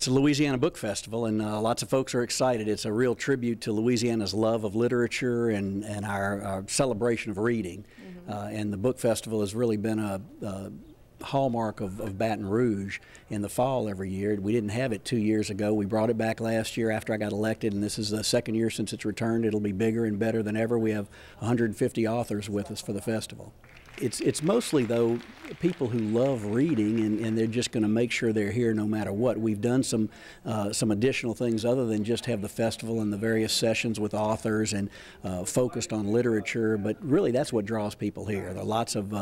It's a Louisiana Book Festival, and lots of folks are excited. It's a real tribute to Louisiana's love of literature and our celebration of reading. And the Book Festival has really been a hallmark of Baton Rouge in the fall every year. We didn't have it 2 years ago. We brought it back last year after I got elected, and this is the second year since it's returned. It'll be bigger and better than ever. We have 150 authors with us for the festival. It's mostly, though, people who love reading, and they're just going to make sure they're here no matter what. We've done some additional things other than just have the festival and the various sessions with authors and focused on literature, but really that's what draws people here. There are lots of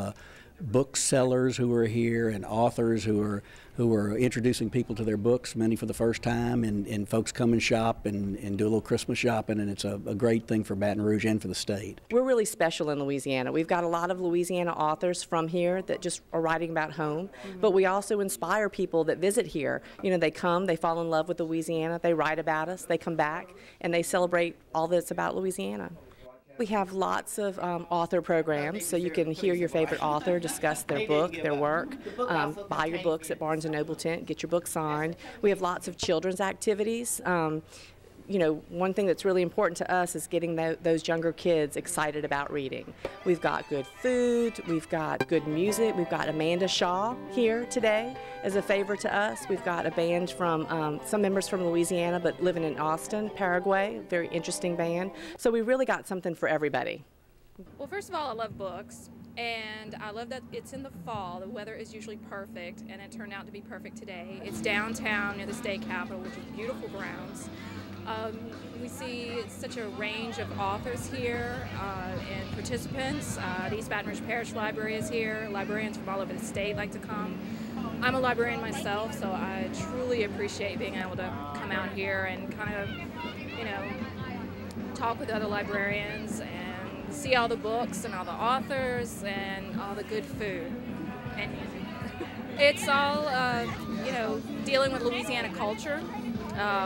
booksellers who are here and authors who are introducing people to their books, many for the first time, and folks come and shop and do a little Christmas shopping, and it's a great thing for Baton Rouge and for the state. We're really special in Louisiana. We've got a lot of Louisiana authors from here that just are writing about home, but we also inspire people that visit here. You know, they come, they fall in love with Louisiana, they write about us, they come back, and they celebrate all that's about Louisiana. We have lots of author programs, so you can hear your favorite author discuss their book, their work, buy your books at Barnes & Noble tent, get your book signed. We have lots of children's activities. You know, one thing that's really important to us is getting those younger kids excited about reading. We've got good food, we've got good music, we've got Amanda Shaw here today as a favor to us. We've got a band from, some members from Louisiana but living in Austin, Paraguay, very interesting band. So we really got something for everybody. Well, first of all, I love books, and I love that it's in the fall. The weather is usually perfect, and it turned out to be perfect today. It's downtown near the state capitol, which is beautiful grounds. We see such a range of authors here and participants. The East Baton Rouge Parish Library is here. Librarians from all over the state like to come. I'm a librarian myself, so I truly appreciate being able to come out here and kind of, you know, talk with other librarians and see all the books and all the authors and all the good food and music. It's all, you know, dealing with Louisiana culture.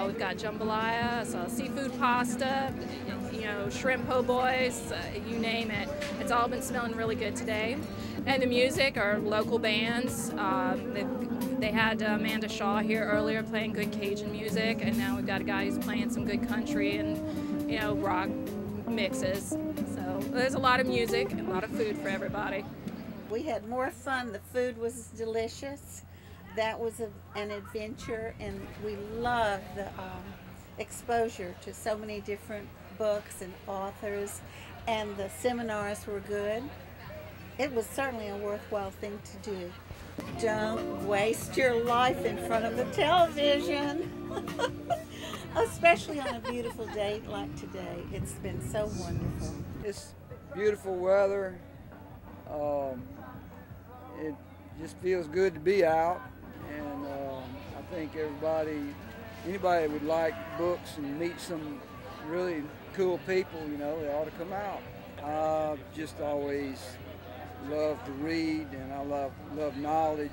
We've got jambalaya, so seafood pasta, you know, shrimp po' boys, you name it. It's all been smelling really good today. And the music are local bands. They had Amanda Shaw here earlier playing good Cajun music, and now we've got a guy who's playing some good country and, you know, rock mixes. So there's a lot of music and a lot of food for everybody. We had more fun. The food was delicious. That was an adventure, and we loved the exposure to so many different books and authors, and the seminars were good. It was certainly a worthwhile thing to do. Don't waste your life in front of the television, especially on a beautiful day like today. It's been so wonderful. It's beautiful weather. It just feels good to be out. And I think anybody that would like books and meet some really cool people, you know, they ought to come out. I just always love to read, and I love knowledge,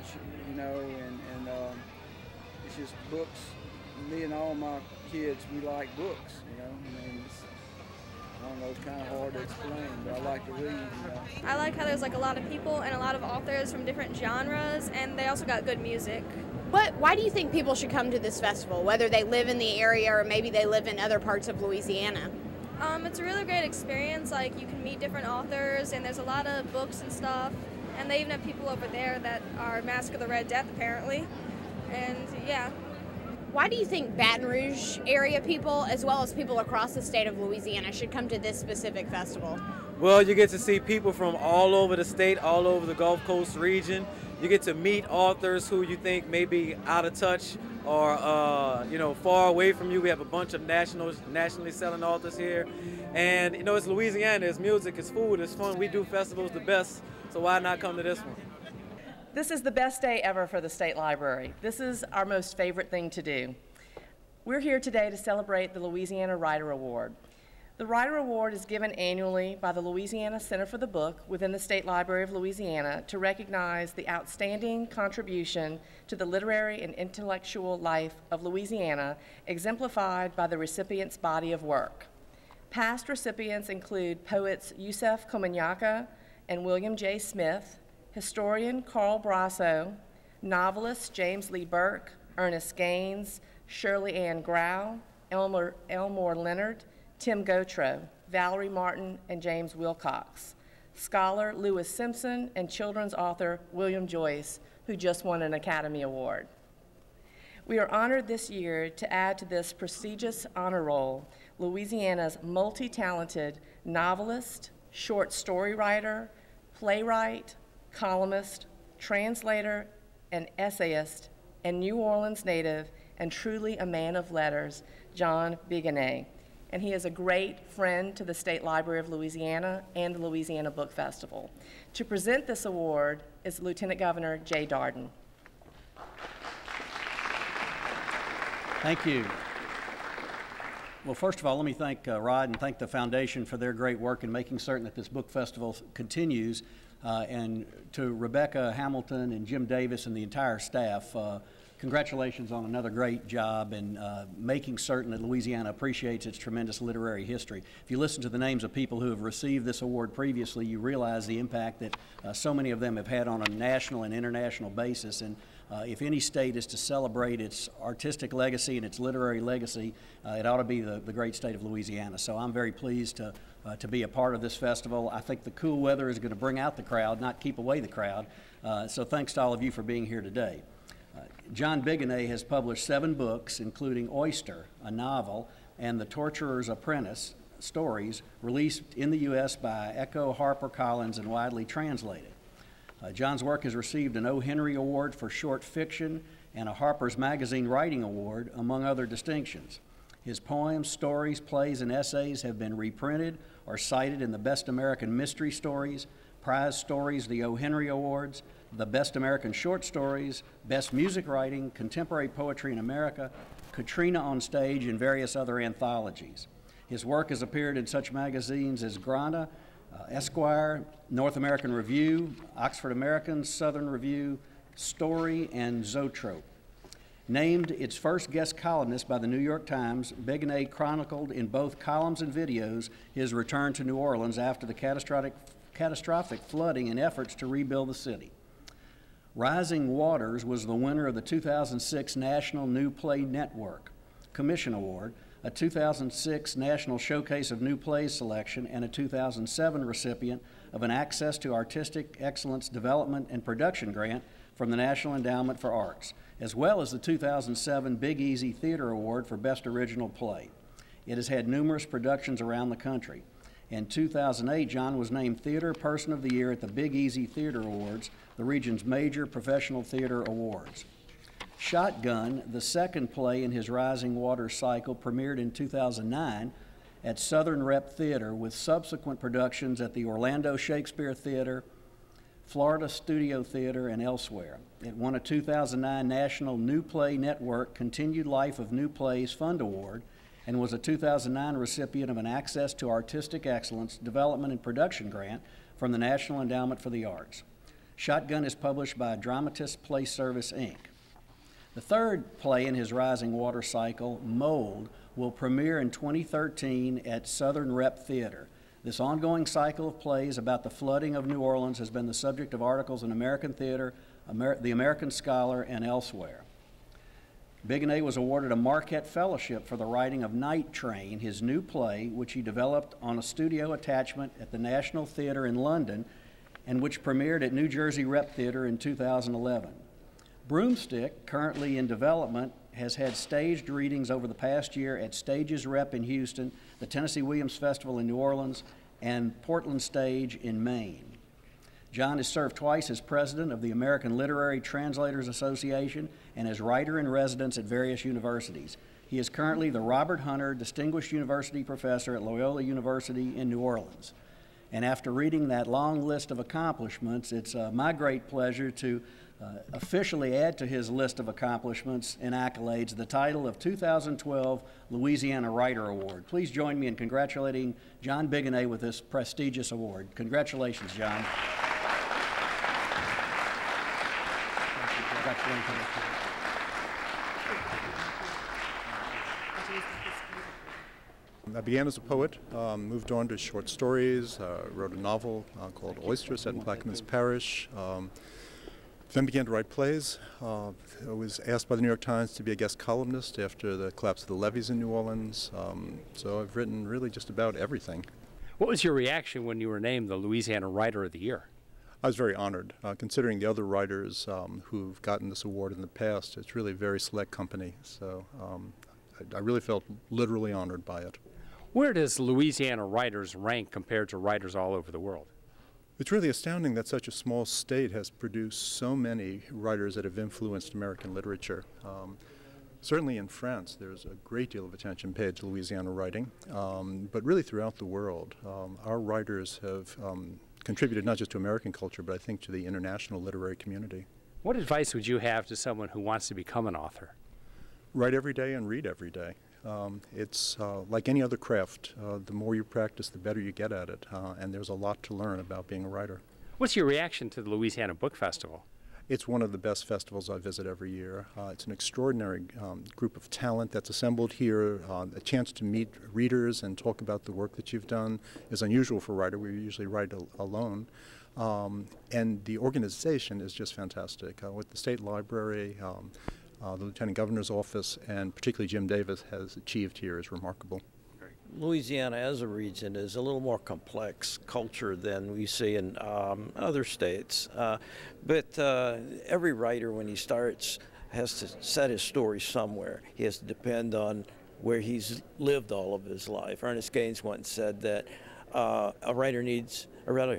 you know, and it's just books. Me and all my kids, we like books, you know. I mean, I don't know, it's kind of hard to explain, but I like to read, you know. I like how there's like a lot of people and a lot of authors from different genres, and they also got good music. Why do you think people should come to this festival, whether they live in the area or maybe they live in other parts of Louisiana? It's a really great experience. Like, you can meet different authors, and there's a lot of books and stuff, and they even have people over there that are Mask of the Red Death, apparently, and yeah. Why do you think Baton Rouge area people, as well as people across the state of Louisiana, should come to this specific festival? Well, you get to see people from all over the state, all over the Gulf Coast region. You get to meet authors who you think may be out of touch or you know, far away from you. We have a bunch of nationally selling authors here. And you know, it's Louisiana, it's music, it's food, it's fun. We do festivals the best, so why not come to this one? This is the best day ever for the State Library. This is our most favorite thing to do. We're here today to celebrate the Louisiana Writer Award. The Writer Award is given annually by the Louisiana Center for the Book within the State Library of Louisiana to recognize the outstanding contribution to the literary and intellectual life of Louisiana, exemplified by the recipient's body of work. Past recipients include poets Yusef Komunyakaa and William J. Smith, historian Carl Brasso, novelists James Lee Burke, Ernest Gaines, Shirley Ann Grau, Elmore Leonard, Tim Gautreaux, Valerie Martin, and James Wilcox. Scholar Lewis Simpson, and children's author William Joyce, who just won an Academy Award. We are honored this year to add to this prestigious honor roll Louisiana's multi-talented novelist, short story writer, playwright, columnist, translator, and essayist, and New Orleans native, and truly a man of letters, John Biguenet. And he is a great friend to the State Library of Louisiana and the Louisiana Book Festival. To present this award is Lieutenant Governor Jay Dardenne. Thank you. Well, first of all, let me thank Rod and thank the Foundation for their great work in making certain that this book festival continues. And to Rebecca Hamilton and Jim Davis and the entire staff, congratulations on another great job in making certain that Louisiana appreciates its tremendous literary history. If you listen to the names of people who have received this award previously, you realize the impact that so many of them have had on a national and international basis. And if any state is to celebrate its artistic legacy and its literary legacy, it ought to be the great state of Louisiana. So I'm very pleased to be a part of this festival. I think the cool weather is going to bring out the crowd, not keep away the crowd. So thanks to all of you for being here today. John Biguenet has published 7 books, including Oyster, a novel, and The Torturer's Apprentice, stories, released in the U.S. by Echo HarperCollins and widely translated. John's work has received an O. Henry Award for short fiction and a Harper's Magazine Writing Award, among other distinctions. His poems, stories, plays, and essays have been reprinted or cited in the Best American Mystery Stories, Prize Stories, the O. Henry Awards, the Best American Short Stories, Best Music Writing, Contemporary Poetry in America, Katrina on Stage, and various other anthologies. His work has appeared in such magazines as Grana, Esquire, North American Review, Oxford American, Southern Review, Story, and Zoetrope. Named its first guest columnist by the New York Times, Biguenet chronicled in both columns and videos his return to New Orleans after the catastrophic flooding and efforts to rebuild the city. Rising Waters was the winner of the 2006 National New Play Network Commission Award, a 2006 National Showcase of New Plays selection, and a 2007 recipient of an Access to Artistic Excellence Development and Production grant from the National Endowment for Arts, as well as the 2007 Big Easy Theater Award for Best Original Play. It has had numerous productions around the country. In 2008, John was named Theater Person of the Year at the Big Easy Theater Awards, the region's major professional theater awards. Shotgun, the second play in his Rising Waters cycle, premiered in 2009 at Southern Rep Theater, with subsequent productions at the Orlando Shakespeare Theater, Florida Studio Theater, and elsewhere. It won a 2009 National New Play Network Continued Life of New Plays Fund Award and was a 2009 recipient of an Access to Artistic Excellence Development and Production grant from the National Endowment for the Arts. Shotgun is published by Dramatist Play Service, Inc. The third play in his Rising Water cycle, Mold, will premiere in 2013 at Southern Rep Theater. This ongoing cycle of plays about the flooding of New Orleans has been the subject of articles in American Theater, The American Scholar, and elsewhere. Biguenet was awarded a Marquette Fellowship for the writing of Night Train, his new play, which he developed on a studio attachment at the National Theater in London and which premiered at New Jersey Rep Theater in 2011. Broomstick, currently in development, has had staged readings over the past year at Stages Rep in Houston, the Tennessee Williams Festival in New Orleans, and Portland Stage in Maine. John has served twice as president of the American Literary Translators Association and as writer-in-residence at various universities. He is currently the Robert Hunter Distinguished University Professor at Loyola University in New Orleans. And after reading that long list of accomplishments, it's my great pleasure to officially add to his list of accomplishments and accolades the title of 2012 Louisiana Writer Award. Please join me in congratulating John Biguenet with this prestigious award. Congratulations, John. I began as a poet, moved on to short stories, wrote a novel called Oyster, set in Plaquemines Parish, Then began to write plays. I was asked by the New York Times to be a guest columnist after the collapse of the levees in New Orleans. So I've written really just about everything. What was your reaction when you were named the Louisiana Writer of the Year? I was very honored, considering the other writers who've gotten this award in the past. It's really a very select company, so I really felt literally honored by it. Where does Louisiana writers rank compared to writers all over the world? It's really astounding that such a small state has produced so many writers that have influenced American literature. Certainly in France, there's a great deal of attention paid to Louisiana writing, but really throughout the world, our writers have contributed not just to American culture, but I think to the international literary community. What advice would you have to someone who wants to become an author? Write every day and read every day. It's like any other craft. The more you practice, the better you get at it, and there's a lot to learn about being a writer. What's your reaction to the Louisiana Book Festival? It's one of the best festivals I visit every year. It's an extraordinary group of talent that's assembled here. A chance to meet readers and talk about the work that you've done is unusual for a writer. We usually write alone. And the organization is just fantastic. With the State Library, the Lieutenant Governor's Office, and particularly Jim Davis has achieved here is remarkable. Louisiana as a region is a little more complex culture than we see in other states. But every writer, when he starts, has to set his story somewhere. He has to depend on where he's lived all of his life. Ernest Gaines once said that a writer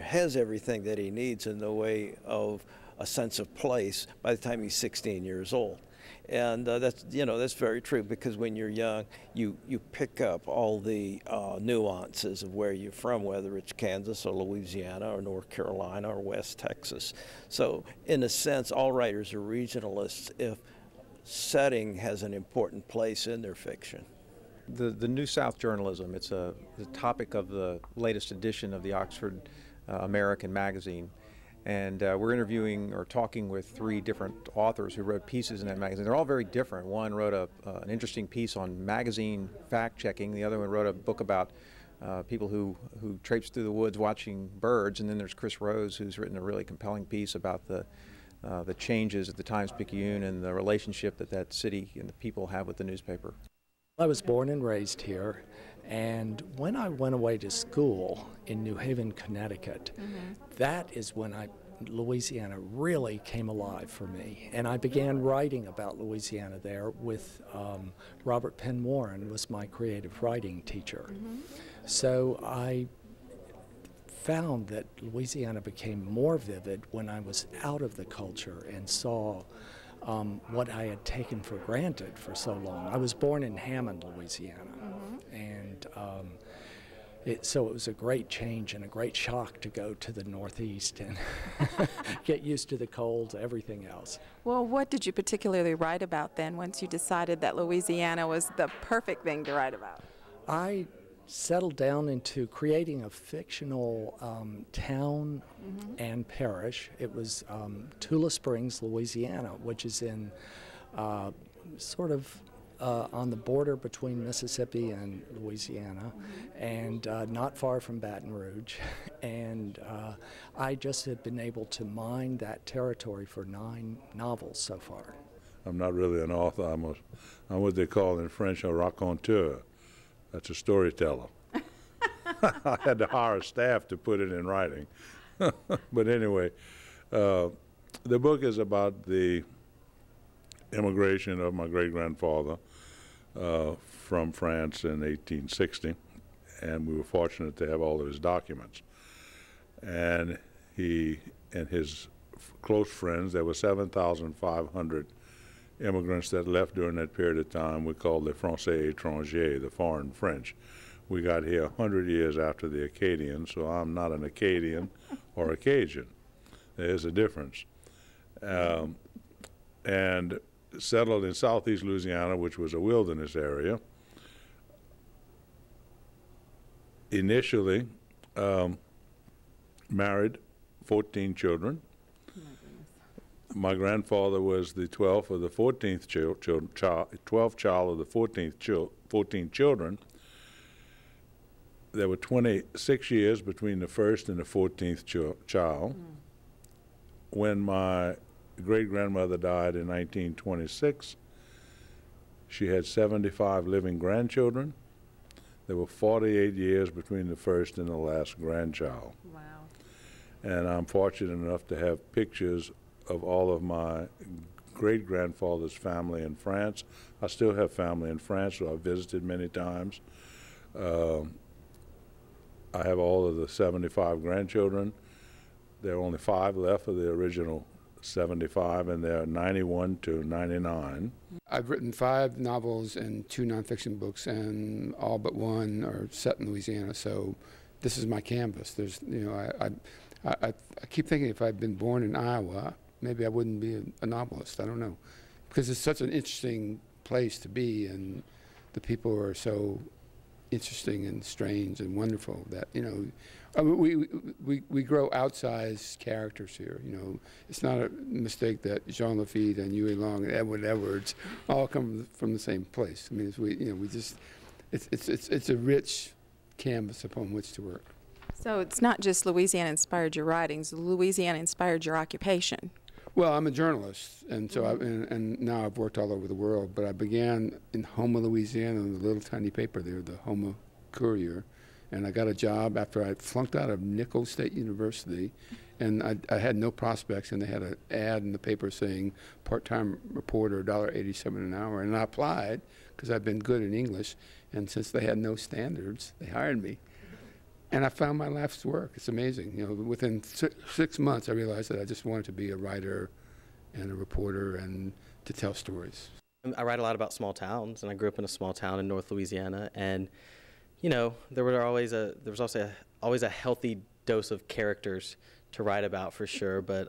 has everything that he needs in the way of a sense of place by the time he's 16 years old. And that's very true, because when you're young, you pick up all the nuances of where you're from, whether it's Kansas or Louisiana or North Carolina or West Texas. So in a sense, all writers are regionalists if setting has an important place in their fiction. The New South journalism, it's the topic of the latest edition of the Oxford American magazine. And we're interviewing or talking with 3 different authors who wrote pieces in that magazine. They're all very different. One wrote an interesting piece on magazine fact-checking. The other one wrote a book about people who traipse through the woods watching birds. And then there's Chris Rose, who's written a really compelling piece about the changes at the Times-Picayune and the relationship that city and the people have with the newspaper. I was born and raised here, and when I went away to school in New Haven, Connecticut, that is when Louisiana really came alive for me. And I began writing about Louisiana there with Robert Penn Warren was my creative writing teacher. So I found that Louisiana became more vivid when I was out of the culture and saw what I had taken for granted for so long. I was born in Hammond, Louisiana, and so it was a great change and a great shock to go to the Northeast and get used to the cold, everything else. Well, what did you particularly write about then once you decided that Louisiana was the perfect thing to write about? I settled down into creating a fictional town and parish. It was Tula Springs, Louisiana, which is in sort of on the border between Mississippi and Louisiana, and not far from Baton Rouge. And I just have been able to mine that territory for 9 novels so far. I'm not really an author. I'm what they call in French a raconteur. That's a storyteller. I had to hire a staff to put it in writing. But anyway, the book is about the immigration of my great-grandfather from France in 1860, and we were fortunate to have all of his documents. And he and his close friends, there were 7,500 immigrants that left during that period of time. We called the Français étrangers, the foreign French. We got here 100 years after the Acadians, so I'm not an Acadian or a Cajun. There's a difference. And settled in southeast Louisiana, which was a wilderness area. Initially, married, 14 children. My grandfather was the 12th of the 14th child, 12th child of the 14 children. There were 26 years between the first and the 14th child. When my great-grandmother died in 1926. She had 75 living grandchildren. There were 48 years between the first and the last grandchild. Wow. And I'm fortunate enough to have pictures of all of my great-grandfather's family in France. I still have family in France, so I've visited many times. I have all of the 75 grandchildren. There are only 5 left of the original 75, and they're 91 to 99. I've written 5 novels and 2 nonfiction books, and all but 1 are set in Louisiana. So this is my canvas. There's, you know, I keep thinking if I'd been born in Iowa, maybe I wouldn't be a novelist. I don't know, because it's such an interesting place to be, and the people are so interesting and strange and wonderful that, you know, I mean, we grow outsized characters here. You know, it's not a mistake that Jean Lafitte and Huey Long and Edward Edwards all come from the same place. I mean, it's a rich canvas upon which to work. So it's not just Louisiana inspired your writings, Louisiana inspired your occupation. Well, I'm a journalist, and so and now I've worked all over the world. But I began in Houma, Louisiana, in the little tiny paper there, the Houma Courier, and I got a job after I flunked out of Nichols State University, and I had no prospects, and they had an ad in the paper saying part-time reporter, $1.87 an hour, and I applied because I'd been good in English, and since they had no standards, they hired me. And I found my life's work. It's amazing. You know, within 6 months, I realized that I just wanted to be a writer and a reporter and to tell stories. I write a lot about small towns, and I grew up in a small town in North Louisiana. And, you know, there was also always a healthy dose of characters to write about, for sure. But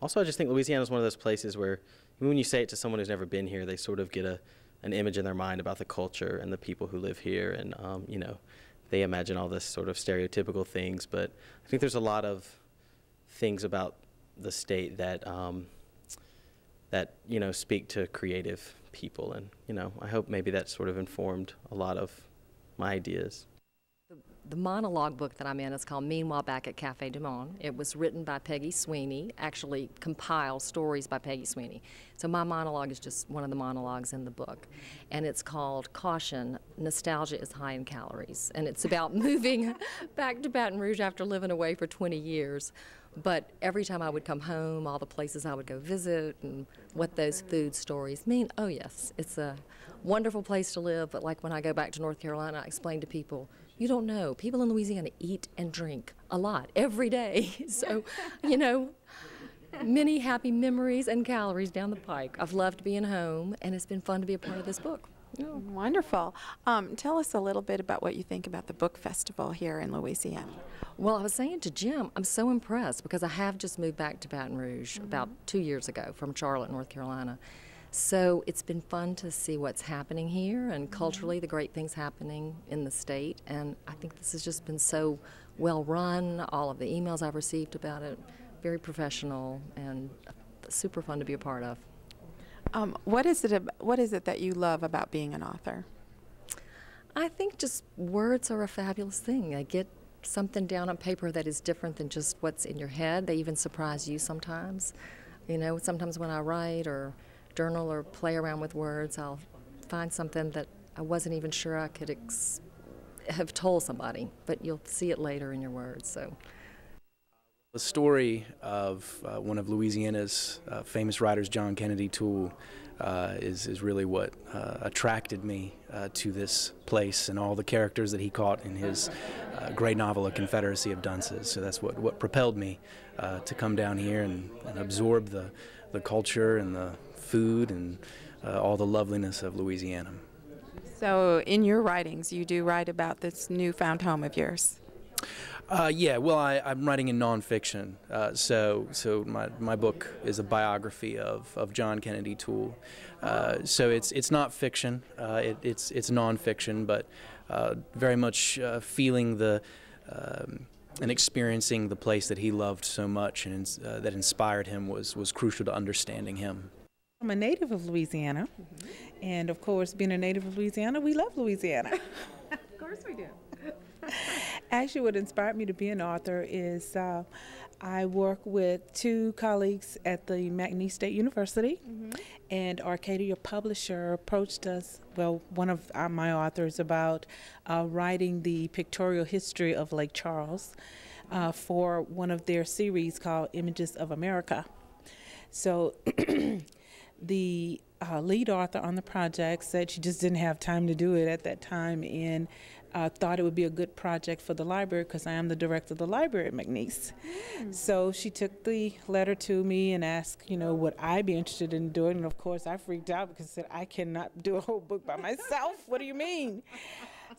also, I just think Louisiana is one of those places where, even when you say it to someone who's never been here, they sort of get an image in their mind about the culture and the people who live here, and you know, they imagine all this sort of stereotypical things. But I think there's a lot of things about the state that that, you know, speak to creative people, and, you know, I hope maybe that sort of informed a lot of my ideas. The monologue book that I'm in is called Meanwhile Back at Cafe Du Monde. It was written by Peggy Sweeney, actually compiled stories by Peggy Sweeney. So my monologue is just one of the monologues in the book. And it's called Caution, Nostalgia is High in Calories. And it's about moving back to Baton Rouge after living away for 20 years. But every time I would come home, all the places I would go visit and what those food stories mean. Oh yes, it's a wonderful place to live, but like when I go back to North Carolina, I explain to people, you don't know, people in Louisiana eat and drink a lot every day. So, you know, many happy memories and calories down the pike. I've loved being home, and it's been fun to be a part of this book. Yeah. Wonderful. Tell us a little bit about what you think about the book festival here in Louisiana. Well, I was saying to Jim, I'm so impressed because I have just moved back to Baton Rouge about 2 years ago from Charlotte, North Carolina. So it's been fun to see what's happening here and culturally the great things happening in the state. And I think this has just been so well run. All of the emails I've received about it, very professional and super fun to be a part of. What is it that you love about being an author? I think just words are a fabulous thing. I get something down on paper that is different than just what's in your head. They even surprise you sometimes. You know, sometimes when I write or journal or play around with words, I'll find something that I wasn't even sure I could have told somebody, but you'll see it later in your words. So, the story of one of Louisiana's famous writers, John Kennedy Toole, is really what attracted me to this place and all the characters that he caught in his great novel, A Confederacy of Dunces. So that's what propelled me to come down here and absorb the culture and the food and all the loveliness of Louisiana. So in your writings, you do write about this newfound home of yours. Yeah, well, I'm writing in nonfiction, so my book is a biography of John Kennedy Toole. So it's not fiction, it's nonfiction, but very much feeling and experiencing the place that he loved so much and that inspired him was crucial to understanding him. I'm a native of Louisiana, and of course, being a native of Louisiana, we love Louisiana. Of course we do. Actually, what inspired me to be an author is I work with 2 colleagues at the McNeese State University, and Arcadia Publisher approached us, well, one of my authors, about writing the pictorial history of Lake Charles for one of their series called Images of America. So the lead author on the project said she just didn't have time to do it at that time, and thought it would be a good project for the library because I am the director of the library at McNeese. So she took the letter to me and asked, you know, would I be interested in doing it? And of course I freaked out because I said, I cannot do a whole book by myself. What do you mean?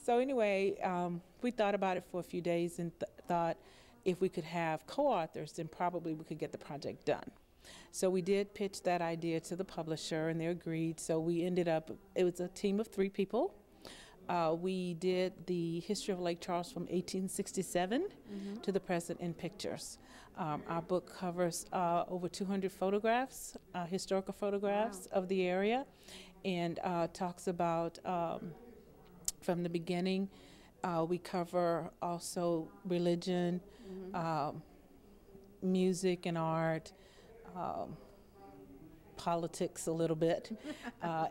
So anyway, we thought about it for a few days and thought if we could have co-authors, then probably we could get the project done. So we did pitch that idea to the publisher and they agreed. So we ended up, it was a team of 3 people. We did the history of Lake Charles from 1867 to the present in pictures. Our book covers over 200 photographs, historical photographs of the area, and talks about from the beginning. We cover also religion, music and art, politics a little bit,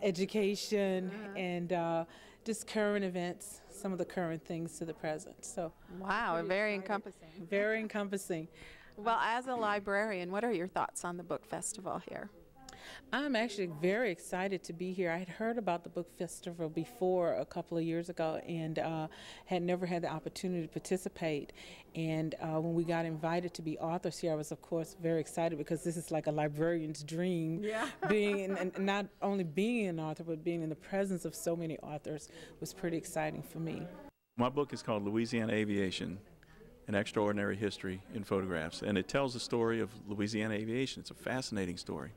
education, and just current events, some of the current things to the present. So wow, very encompassing. Very encompassing. Well, as a librarian, what are your thoughts on the book festival here? I'm actually very excited to be here. I had heard about the book festival before a couple of years ago and had never had the opportunity to participate. And when we got invited to be authors here, I was, of course, very excited because this is like a librarian's dream. Yeah. Being and not only being an author, but being in the presence of so many authors was pretty exciting for me. My book is called Louisiana Aviation, An Extraordinary History in Photographs, and it tells the story of Louisiana aviation. It's a fascinating story.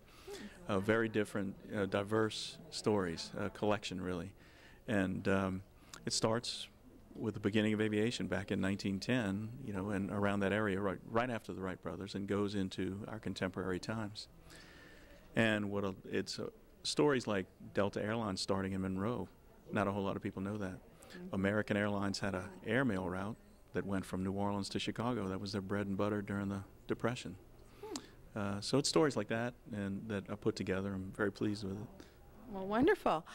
Very different, diverse stories, collection really. And it starts with the beginning of aviation back in 1910, you know, and around that area, right after the Wright brothers, and goes into our contemporary times. And it's stories like Delta Airlines starting in Monroe. Not a whole lot of people know that. American Airlines had an airmail route that went from New Orleans to Chicago. That was their bread and butter during the Depression. So it's stories like that and that I put together. I'm very pleased with it. Well, wonderful.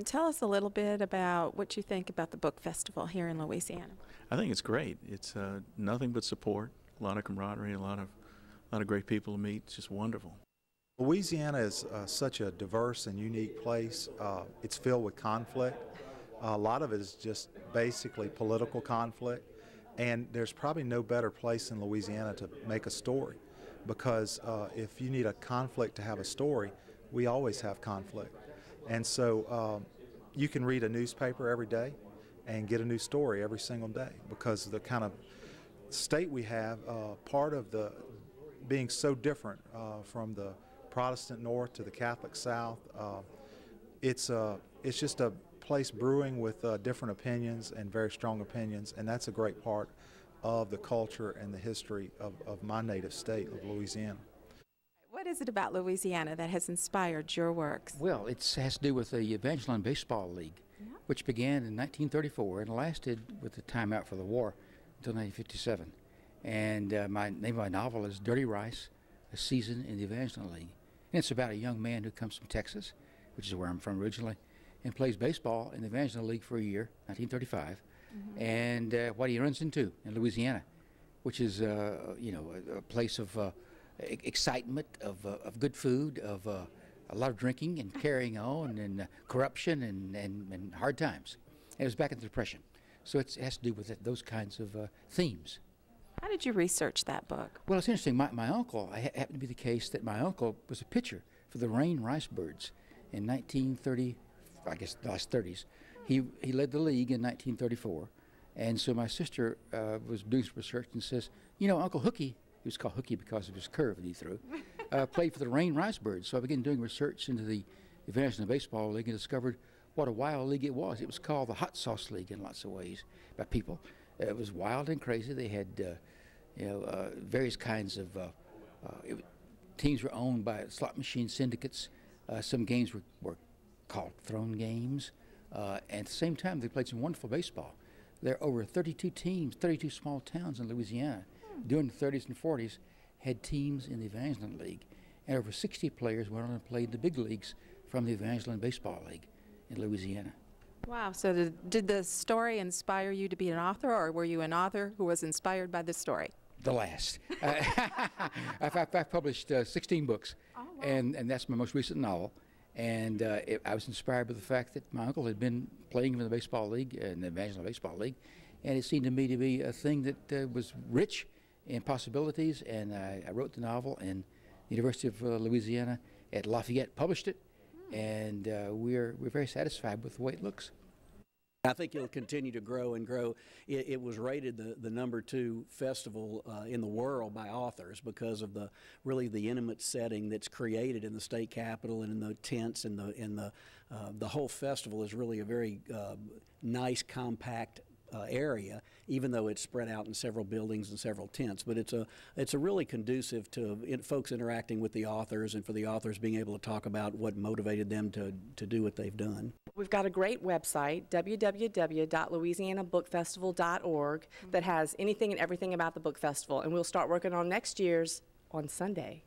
Tell us a little bit about what you think about the book festival here in Louisiana. I think it's great. It's nothing but support, a lot of camaraderie, a lot of great people to meet. It's just wonderful. Louisiana is such a diverse and unique place. It's filled with conflict. A lot of it is just basically political conflict, and there's probably no better place in Louisiana to make a story. Because if you need a conflict to have a story, we always have conflict. And so you can read a newspaper every day and get a new story every single day because the kind of state we have, part of the being so different from the Protestant North to the Catholic South, it's just a place brewing with different opinions and very strong opinions, and that's a great part of the culture and the history of my native state of Louisiana. What is it about Louisiana that has inspired your works? Well, it has to do with the Evangeline Baseball League, which began in 1934 and lasted with the time out for the war until 1957. And my name of my novel is Dirty Rice, A Season in the Evangeline League. And it's about a young man who comes from Texas, which is where I'm from originally, and plays baseball in the Evangeline League for a year, 1935. And what he runs into in Louisiana, which is you know, a place of excitement, of good food, of a lot of drinking and carrying on, and corruption and hard times. And it was back in the Depression, so it has to do with those kinds of themes. How did you research that book? Well, it's interesting. My uncle, it happened to be the case that my uncle was a pitcher for the Rain Rice Birds in 1930, I guess the last 30s. He led the league in 1934, and so my sister was doing some research and says, you know, Uncle Hookie, he was called Hookie because of his curve that he threw, played for the Rain Rice Birds. So I began doing research into the Evangeline Baseball League and discovered what a wild league it was. It was called the Hot Sauce League in lots of ways by people. It was wild and crazy. They had, you know, various kinds of teams were owned by slot machine syndicates. Some games were called throne games. At the same time, they played some wonderful baseball. There are over 32 teams, 32 small towns in Louisiana during the 30s and 40s, had teams in the Evangeline League, and over 60 players went on and played the big leagues from the Evangeline Baseball League in Louisiana. Wow. So did the story inspire you to be an author, or were you an author who was inspired by the story? The last. I've published 16 books, and that's my most recent novel. And I was inspired by the fact that my uncle had been playing in the baseball league, in the Evangeline Baseball League, and it seemed to me to be a thing that was rich in possibilities. And I wrote the novel, and the University of Louisiana at Lafayette published it, and we're very satisfied with the way it looks. I think it'll continue to grow and grow. It was rated the #2 festival in the world by authors because of the intimate setting that's created in the state capitol and in the tents, and the whole festival is really a very nice, compact area, even though it's spread out in several buildings and several tents. But it's a really conducive to folks interacting with the authors, and for the authors being able to talk about what motivated them to do what they've done. We've got a great website, www.louisianabookfestival.org, that has anything and everything about the book festival, and we'll start working on next year's on Sunday.